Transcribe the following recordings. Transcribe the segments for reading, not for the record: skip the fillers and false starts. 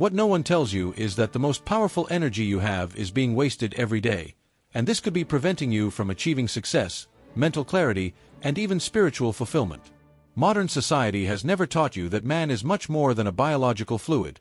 What no one tells you is that the most powerful energy you have is being wasted every day, and this could be preventing you from achieving success, mental clarity, and even spiritual fulfillment. Modern society has never taught you that man is much more than a biological fluid.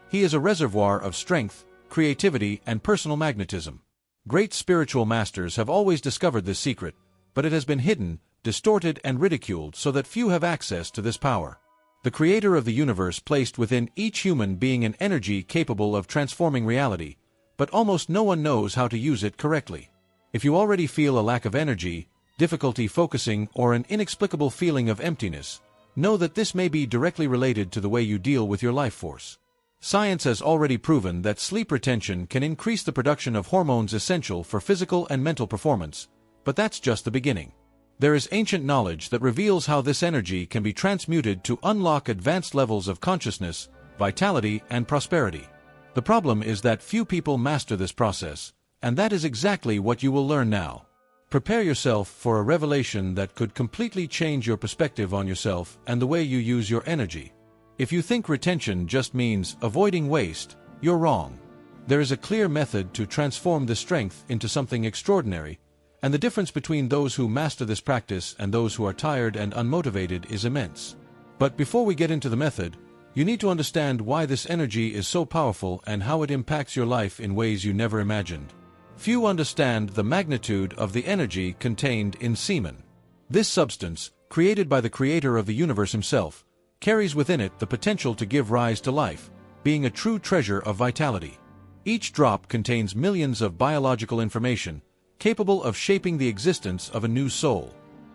He is a reservoir of strength, creativity, and personal magnetism. Great spiritual masters have always discovered this secret, but it has been hidden, distorted, and ridiculed so that few have access to this power. The Creator of the universe placed within each human being an energy capable of transforming reality, but almost no one knows how to use it correctly. If you already feel a lack of energy, difficulty focusing, or an inexplicable feeling of emptiness, know that this may be directly related to the way you deal with your life force. Science has already proven that sleep retention can increase the production of hormones essential for physical and mental performance, but that's just the beginning. There is ancient knowledge that reveals how this energy can be transmuted to unlock advanced levels of consciousness, vitality, and prosperity. The problem is that few people master this process, and that is exactly what you will learn now. Prepare yourself for a revelation that could completely change your perspective on yourself and the way you use your energy. If you think retention just means avoiding waste, you're wrong. There is a clear method to transform this strength into something extraordinary, and the difference between those who master this practice and those who are tired and unmotivated is immense. But before we get into the method, you need to understand why this energy is so powerful and how it impacts your life in ways you never imagined. Few understand the magnitude of the energy contained in semen. This substance, created by the Creator of the universe himself, carries within it the potential to give rise to life, being a true treasure of vitality. Each drop contains millions of biological information, capable of shaping the existence of a new soul.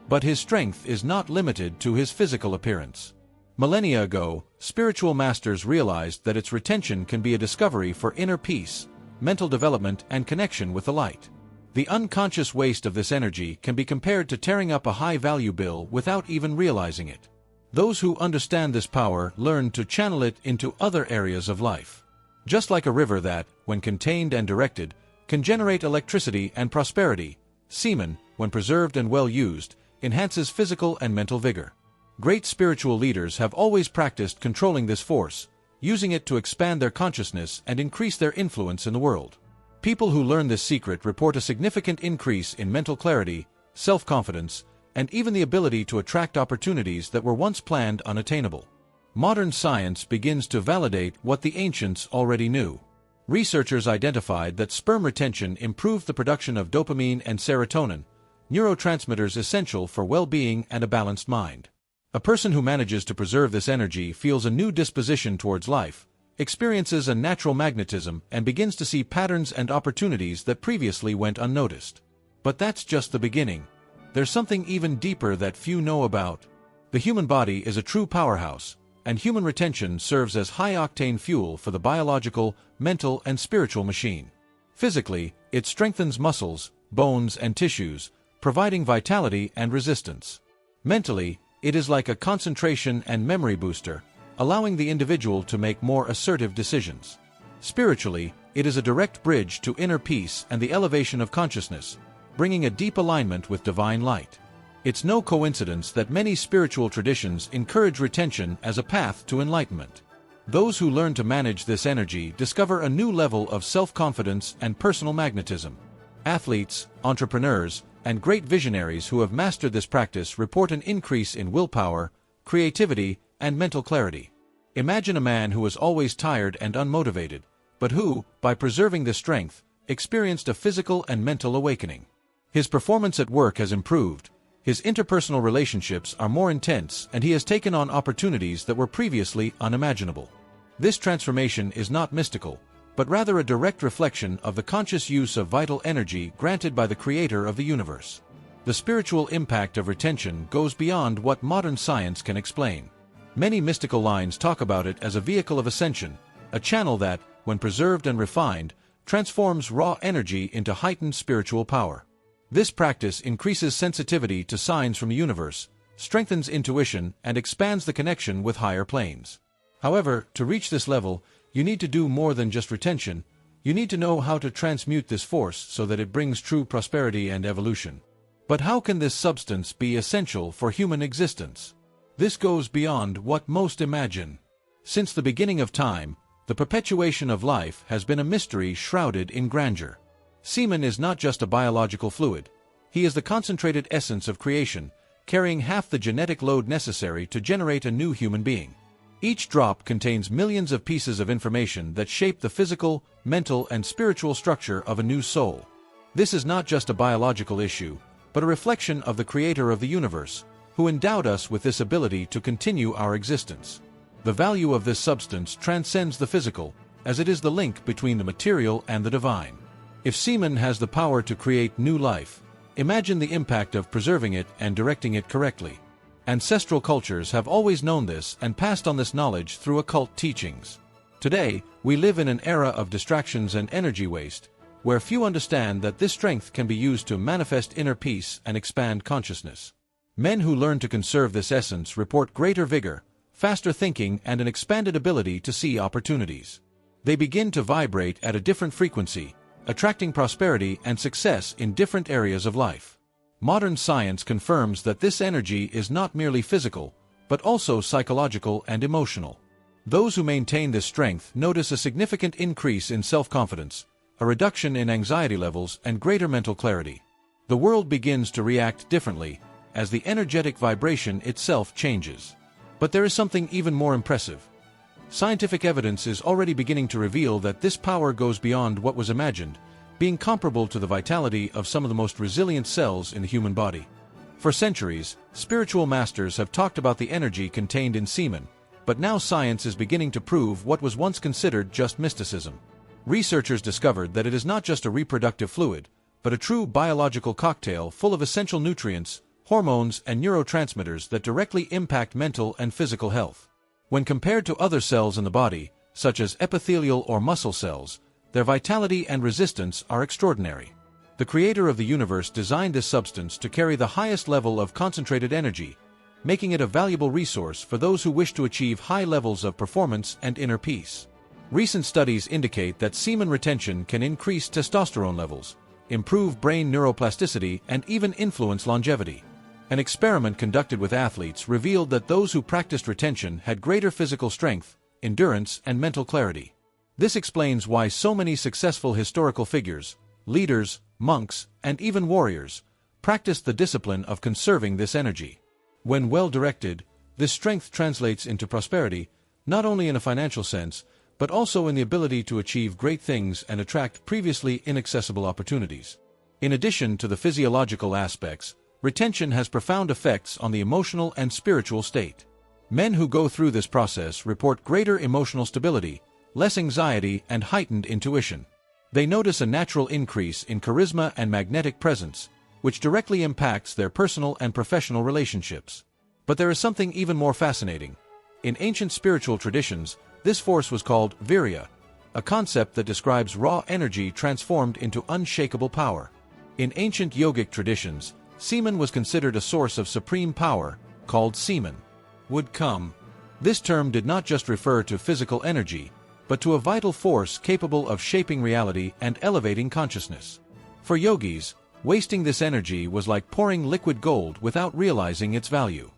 But his strength is not limited to his physical appearance. Millennia ago, spiritual masters realized that its retention can be a discovery for inner peace, mental development, and connection with the light. The unconscious waste of this energy can be compared to tearing up a high-value bill without even realizing it. Those who understand this power learn to channel it into other areas of life. Just like a river that, when contained and directed, can generate electricity and prosperity, semen, when preserved and well used, enhances physical and mental vigor. Great spiritual leaders have always practiced controlling this force, using it to expand their consciousness and increase their influence in the world. People who learn this secret report a significant increase in mental clarity, self-confidence, and even the ability to attract opportunities that were once planned unattainable. Modern science begins to validate what the ancients already knew. Researchers identified that sperm retention improved the production of dopamine and serotonin, neurotransmitters essential for well-being and a balanced mind. A person who manages to preserve this energy feels a new disposition towards life, experiences a natural magnetism, and begins to see patterns and opportunities that previously went unnoticed. But that's just the beginning. There's something even deeper that few know about. The human body is a true powerhouse, and human retention serves as high-octane fuel for the biological, mental, and spiritual machine. Physically, it strengthens muscles, bones, and tissues, providing vitality and resistance. Mentally, it is like a concentration and memory booster, allowing the individual to make more assertive decisions. Spiritually, it is a direct bridge to inner peace and the elevation of consciousness, bringing a deep alignment with divine light. It's no coincidence that many spiritual traditions encourage retention as a path to enlightenment. Those who learn to manage this energy discover a new level of self-confidence and personal magnetism. Athletes, entrepreneurs, and great visionaries who have mastered this practice report an increase in willpower, creativity, and mental clarity. Imagine a man who was always tired and unmotivated, but who, by preserving this strength, experienced a physical and mental awakening. His performance at work has improved, his interpersonal relationships are more intense, and he has taken on opportunities that were previously unimaginable. This transformation is not mystical, but rather a direct reflection of the conscious use of vital energy granted by the Creator of the universe. The spiritual impact of retention goes beyond what modern science can explain. Many mystical lines talk about it as a vehicle of ascension, a channel that, when preserved and refined, transforms raw energy into heightened spiritual power. This practice increases sensitivity to signs from the universe, strengthens intuition, and expands the connection with higher planes. However, to reach this level, you need to do more than just retention. You need to know how to transmute this force so that it brings true prosperity and evolution. But how can this substance be essential for human existence? This goes beyond what most imagine. Since the beginning of time, The perpetuation of life has been a mystery shrouded in grandeur. Semen is not just a biological fluid. He is the concentrated essence of creation, carrying half the genetic load necessary to generate a new human being. Each drop contains millions of pieces of information that shape the physical, mental, and spiritual structure of a new soul. This is not just a biological issue, but a reflection of the Creator of the universe, who endowed us with this ability to continue our existence. The value of this substance transcends the physical, as it is the link between the material and the divine. If semen has the power to create new life, imagine the impact of preserving it and directing it correctly. Ancestral cultures have always known this and passed on this knowledge through occult teachings. Today, we live in an era of distractions and energy waste, where few understand that this strength can be used to manifest inner peace and expand consciousness. Men who learn to conserve this essence report greater vigor, faster thinking, and an expanded ability to see opportunities. They begin to vibrate at a different frequency, attracting prosperity and success in different areas of life. Modern science confirms that this energy is not merely physical, but also psychological and emotional. Those who maintain this strength notice a significant increase in self-confidence, a reduction in anxiety levels, and greater mental clarity. The world begins to react differently, as the energetic vibration itself changes. But there is something even more impressive. Scientific evidence is already beginning to reveal that this power goes beyond what was imagined, being comparable to the vitality of some of the most resilient cells in the human body. For centuries, spiritual masters have talked about the energy contained in semen, but now science is beginning to prove what was once considered just mysticism. Researchers discovered that it is not just a reproductive fluid, but a true biological cocktail full of essential nutrients, hormones, and neurotransmitters that directly impact mental and physical health. When compared to other cells in the body, such as epithelial or muscle cells, their vitality and resistance are extraordinary. The Creator of the universe designed this substance to carry the highest level of concentrated energy, making it a valuable resource for those who wish to achieve high levels of performance and inner peace. Recent studies indicate that semen retention can increase testosterone levels, improve brain neuroplasticity, and even influence longevity. An experiment conducted with athletes revealed that those who practiced retention had greater physical strength, endurance, and mental clarity. This explains why so many successful historical figures, leaders, monks, and even warriors, practiced the discipline of conserving this energy. When well directed, this strength translates into prosperity, not only in a financial sense, but also in the ability to achieve great things and attract previously inaccessible opportunities. In addition to the physiological aspects, retention has profound effects on the emotional and spiritual state. Men who go through this process report greater emotional stability, less anxiety, and heightened intuition. They notice a natural increase in charisma and magnetic presence, which directly impacts their personal and professional relationships. But there is something even more fascinating. In ancient spiritual traditions, this force was called virya, a concept that describes raw energy transformed into unshakable power. In ancient yogic traditions, semen was considered a source of supreme power, called semen. Would come. This term did not just refer to physical energy, but to a vital force capable of shaping reality and elevating consciousness. For yogis, wasting this energy was like pouring liquid gold without realizing its value.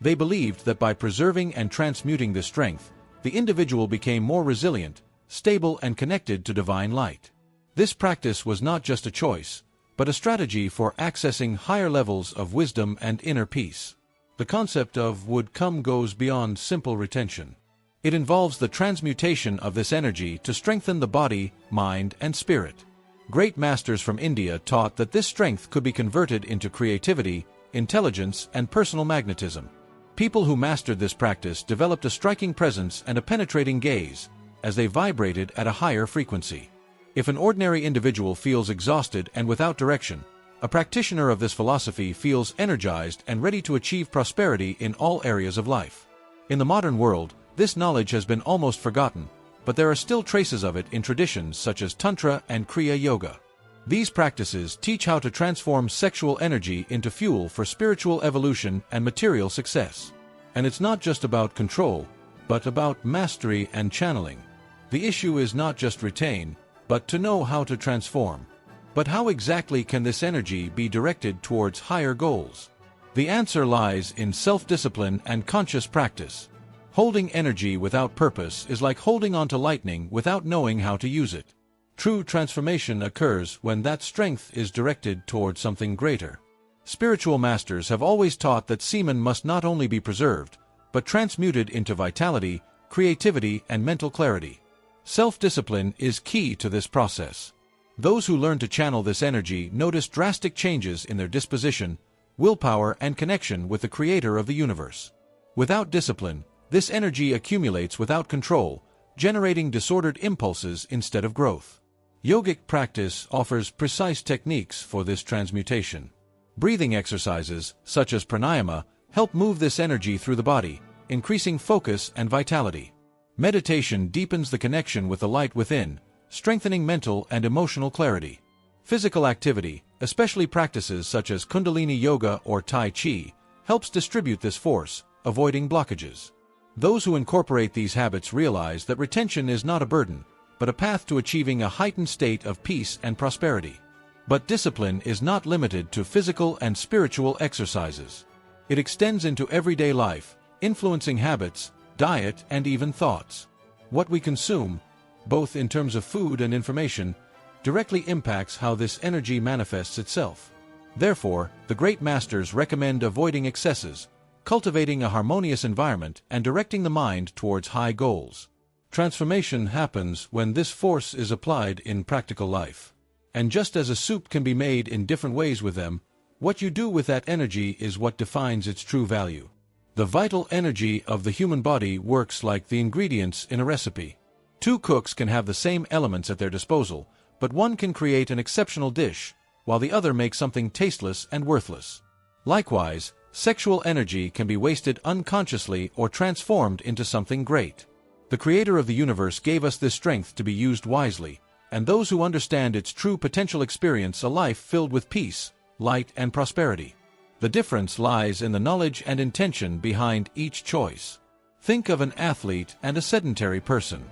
They believed that by preserving and transmuting this strength, the individual became more resilient, stable, and connected to divine light. This practice was not just a choice, but a strategy for accessing higher levels of wisdom and inner peace. The concept of would come goes beyond simple retention. It involves the transmutation of this energy to strengthen the body, mind, and spirit. Great masters from India taught that this strength could be converted into creativity, intelligence, and personal magnetism. People who mastered this practice developed a striking presence and a penetrating gaze, as they vibrated at a higher frequency. If an ordinary individual feels exhausted and without direction, a practitioner of this philosophy feels energized and ready to achieve prosperity in all areas of life. In the modern world, this knowledge has been almost forgotten, but there are still traces of it in traditions such as Tantra and Kriya Yoga. These practices teach how to transform sexual energy into fuel for spiritual evolution and material success. And it's not just about control, but about mastery and channeling. The issue is not just retain, but to know how to transform. But how exactly can this energy be directed towards higher goals? The answer lies in self-discipline and conscious practice. Holding energy without purpose is like holding on to lightning without knowing how to use it. True transformation occurs when that strength is directed toward something greater. Spiritual masters have always taught that semen must not only be preserved, but transmuted into vitality, creativity, and mental clarity. Self-discipline is key to this process. Those who learn to channel this energy notice drastic changes in their disposition, willpower, and connection with the Creator of the universe. Without discipline, this energy accumulates without control, generating disordered impulses instead of growth. Yogic practice offers precise techniques for this transmutation. Breathing exercises, such as pranayama, help move this energy through the body, increasing focus and vitality. Meditation deepens the connection with the light within, strengthening mental and emotional clarity. Physical activity, especially practices such as Kundalini Yoga or Tai Chi, helps distribute this force, avoiding blockages. Those who incorporate these habits realize that retention is not a burden, but a path to achieving a heightened state of peace and prosperity. But discipline is not limited to physical and spiritual exercises. It extends into everyday life, influencing habits, diet, and even thoughts. What we consume, both in terms of food and information, directly impacts how this energy manifests itself. Therefore, the great masters recommend avoiding excesses, cultivating a harmonious environment, and directing the mind towards high goals. Transformation happens when this force is applied in practical life. And just as a soup can be made in different ways with them, what you do with that energy is what defines its true value. The vital energy of the human body works like the ingredients in a recipe. Two cooks can have the same elements at their disposal, but one can create an exceptional dish, while the other makes something tasteless and worthless. Likewise, sexual energy can be wasted unconsciously or transformed into something great. The Creator of the universe gave us this strength to be used wisely, and those who understand its true potential experience a life filled with peace, light, and prosperity. The difference lies in the knowledge and intention behind each choice. Think of an athlete and a sedentary person.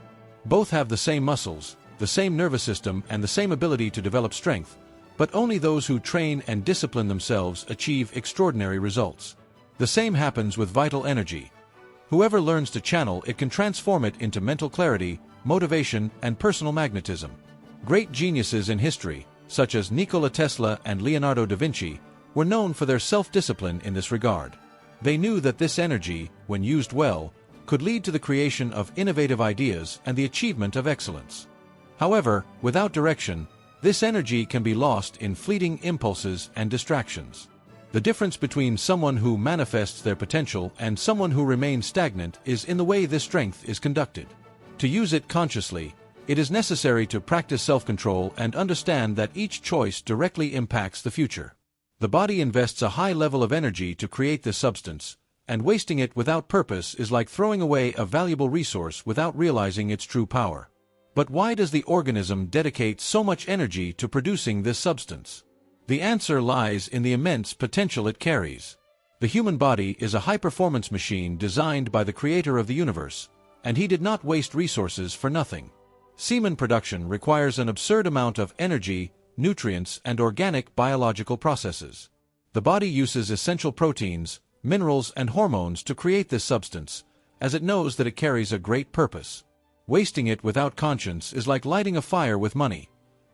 Both have the same muscles, the same nervous system, and the same ability to develop strength, but only those who train and discipline themselves achieve extraordinary results. The same happens with vital energy. Whoever learns to channel it can transform it into mental clarity, motivation, and personal magnetism. Great geniuses in history, such as Nikola Tesla and Leonardo da Vinci, were known for their self-discipline in this regard. They knew that this energy, when used well, could lead to the creation of innovative ideas and the achievement of excellence. However, without direction, this energy can be lost in fleeting impulses and distractions. The difference between someone who manifests their potential and someone who remains stagnant is in the way this strength is conducted. To use it consciously, it is necessary to practice self-control and understand that each choice directly impacts the future. The body invests a high level of energy to create this substance, and wasting it without purpose is like throwing away a valuable resource without realizing its true power. But why does the organism dedicate so much energy to producing this substance? The answer lies in the immense potential it carries. The human body is a high-performance machine designed by the Creator of the universe, and He did not waste resources for nothing. Semen production requires an absurd amount of energy, nutrients, and organic biological processes. The body uses essential proteins, minerals, and hormones to create this substance, as it knows that it carries a great purpose. Wasting it without conscience is like lighting a fire with money.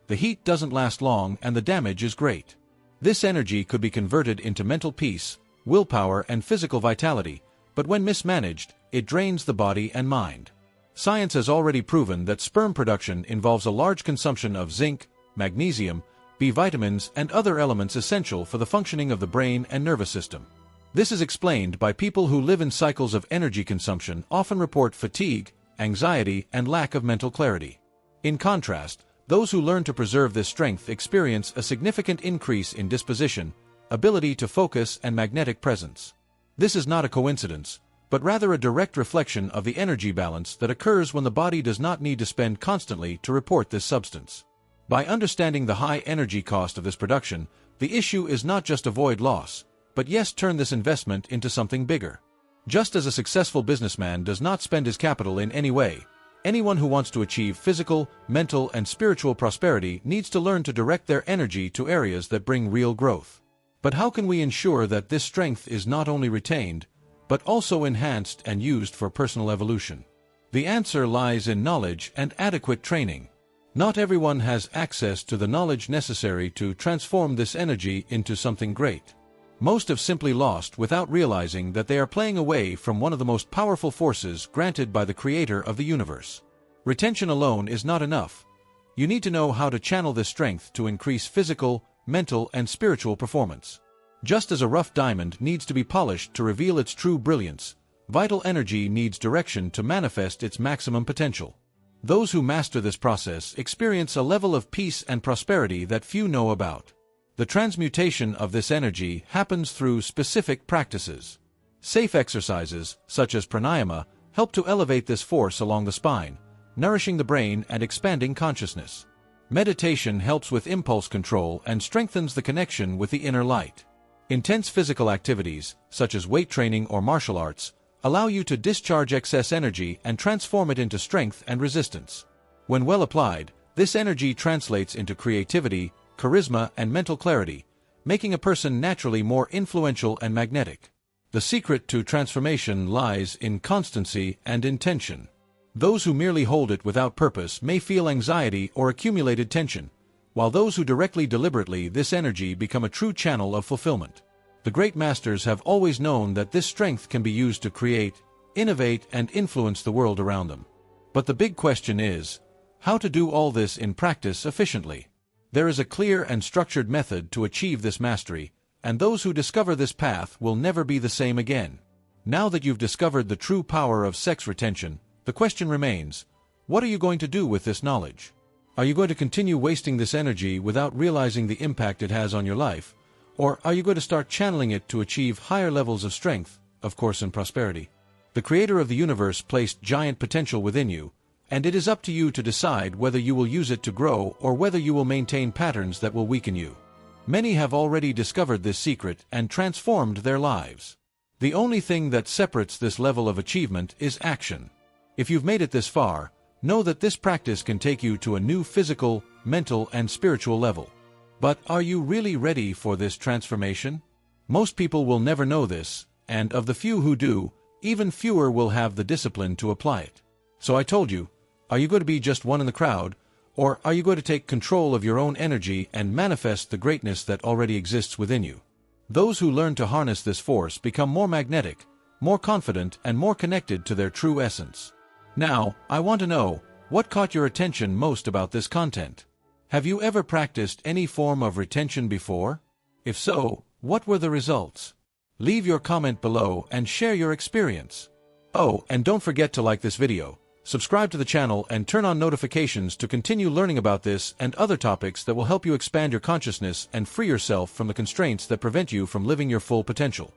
The heat doesn't last long and the damage is great. This energy could be converted into mental peace, willpower, and physical vitality, but when mismanaged, it drains the body and mind. Science has already proven that sperm production involves a large consumption of zinc, magnesium, B vitamins, and other elements essential for the functioning of the brain and nervous system. This is explained by people who live in cycles of energy consumption often report fatigue, anxiety, and lack of mental clarity. In contrast, those who learn to preserve this strength experience a significant increase in disposition, ability to focus, and magnetic presence. This is not a coincidence, but rather a direct reflection of the energy balance that occurs when the body does not need to spend constantly to report this substance. By understanding the high energy cost of this production, the issue is not just avoid loss, but yes, turn this investment into something bigger. Just as a successful businessman does not spend his capital in any way, anyone who wants to achieve physical, mental, and spiritual prosperity needs to learn to direct their energy to areas that bring real growth. But how can we ensure that this strength is not only retained, but also enhanced and used for personal evolution? The answer lies in knowledge and adequate training. Not everyone has access to the knowledge necessary to transform this energy into something great. Most have simply lost without realizing that they are playing away from one of the most powerful forces granted by the Creator of the universe. Retention alone is not enough. You need to know how to channel this strength to increase physical, mental, and spiritual performance. Just as a rough diamond needs to be polished to reveal its true brilliance, vital energy needs direction to manifest its maximum potential. Those who master this process experience a level of peace and prosperity that few know about. The transmutation of this energy happens through specific practices. Safe exercises, such as pranayama, help to elevate this force along the spine, nourishing the brain and expanding consciousness. Meditation helps with impulse control and strengthens the connection with the inner light. Intense physical activities, such as weight training or martial arts, allow you to discharge excess energy and transform it into strength and resistance. When well applied, this energy translates into creativity, charisma, and mental clarity, making a person naturally more influential and magnetic. The secret to transformation lies in constancy and intention. Those who merely hold it without purpose may feel anxiety or accumulated tension, while those who directly deliberately this energy become a true channel of fulfillment. The great masters have always known that this strength can be used to create, innovate, and influence the world around them. But the big question is, how to do all this in practice efficiently? There is a clear and structured method to achieve this mastery, and those who discover this path will never be the same again. Now that you've discovered the true power of sex retention, the question remains, what are you going to do with this knowledge? Are you going to continue wasting this energy without realizing the impact it has on your life? Or are you going to start channeling it to achieve higher levels of strength, of course, and prosperity? The Creator of the universe placed giant potential within you, and it is up to you to decide whether you will use it to grow or whether you will maintain patterns that will weaken you. Many have already discovered this secret and transformed their lives. The only thing that separates this level of achievement is action. If you've made it this far, know that this practice can take you to a new physical, mental, and spiritual level. But are you really ready for this transformation? Most people will never know this, and of the few who do, even fewer will have the discipline to apply it. So I told you, are you going to be just one in the crowd, or are you going to take control of your own energy and manifest the greatness that already exists within you? Those who learn to harness this force become more magnetic, more confident, and more connected to their true essence. Now, I want to know, what caught your attention most about this content? Have you ever practiced any form of retention before? If so, what were the results? Leave your comment below and share your experience. Oh, and don't forget to like this video, subscribe to the channel, and turn on notifications to continue learning about this and other topics that will help you expand your consciousness and free yourself from the constraints that prevent you from living your full potential.